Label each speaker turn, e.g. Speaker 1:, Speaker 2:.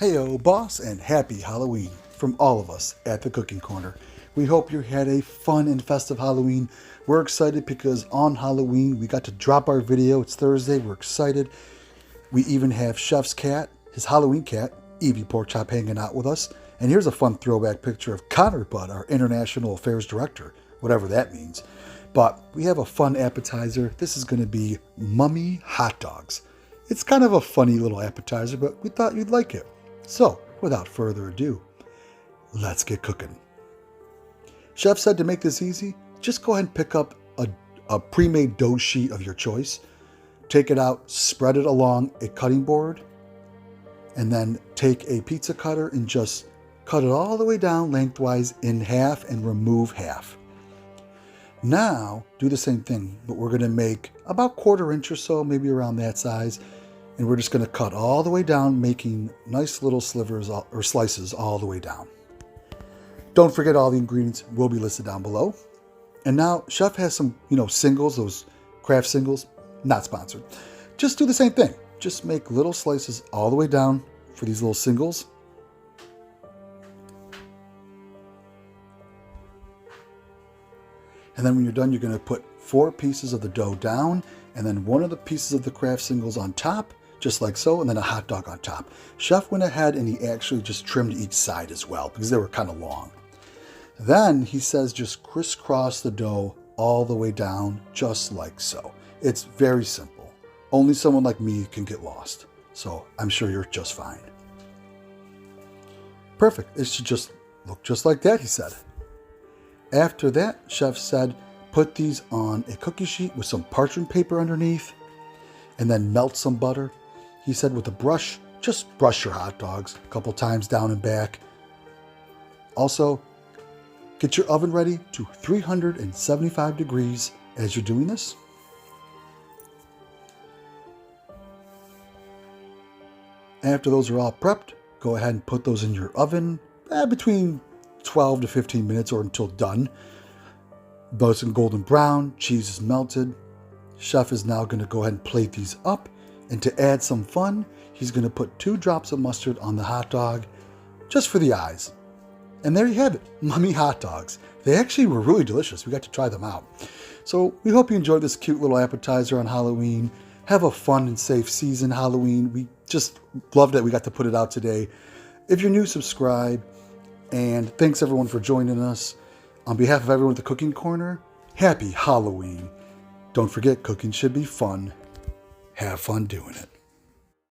Speaker 1: Heyo, boss, and happy Halloween from all of us at the Cooking Corner. We hope you had a fun and festive Halloween. We're excited because on Halloween we got to drop our video. It's Thursday. We're excited. We even have Chef's cat, his Halloween cat, Evie Porkchop, hanging out with us. And here's a fun throwback picture of Connor Budd, our International Affairs Director, whatever that means. But we have a fun appetizer. This is going to be Mummy Hot Dogs. It's kind of a funny little appetizer, but we thought you'd like it. So, without further ado, let's get cooking. Chef said to make this easy, just go ahead and pick up a pre-made dough sheet of your choice, take it out, spread it along a cutting board, and then take a pizza cutter and just cut it all the way down lengthwise in half and remove half. Now, do the same thing, but we're going to make about 1/4 inch or so, maybe around that size. And we're just going to cut all the way down, making nice little slivers or slices all the way down. Don't forget all the ingredients will be listed down below. And now Chef has some, singles, those craft singles, not sponsored. Just do the same thing. Just make little slices all the way down for these little singles. And then when you're done, you're going to put 4 pieces of the dough down and then one of the pieces of the craft singles on top, just like so, and then a hot dog on top. Chef went ahead and he actually just trimmed each side as well because they were kind of long. Then he says just crisscross the dough all the way down, just like so. It's very simple. Only someone like me can get lost. So I'm sure you're just fine. Perfect. It should just look just like that, he said. After that, Chef said, put these on a cookie sheet with some parchment paper underneath and then melt some butter. He said with a brush, just brush your hot dogs a couple times down and back. Also, get your oven ready to 375 degrees as you're doing this. After those are all prepped, go ahead and put those in your oven between 12 to 15 minutes or until done. Both in golden brown, cheese is melted. Chef is now going to go ahead and plate these up. And to add some fun, he's going to put 2 drops of mustard on the hot dog, just for the eyes. And there you have it, Mummy Hot Dogs. They actually were really delicious. We got to try them out. So we hope you enjoyed this cute little appetizer on Halloween. Have a fun and safe season, Halloween. We just love that we got to put it out today. If you're new, subscribe. And thanks everyone for joining us. On behalf of everyone at the Cooking Corner, happy Halloween. Don't forget, cooking should be fun. Have fun doing it.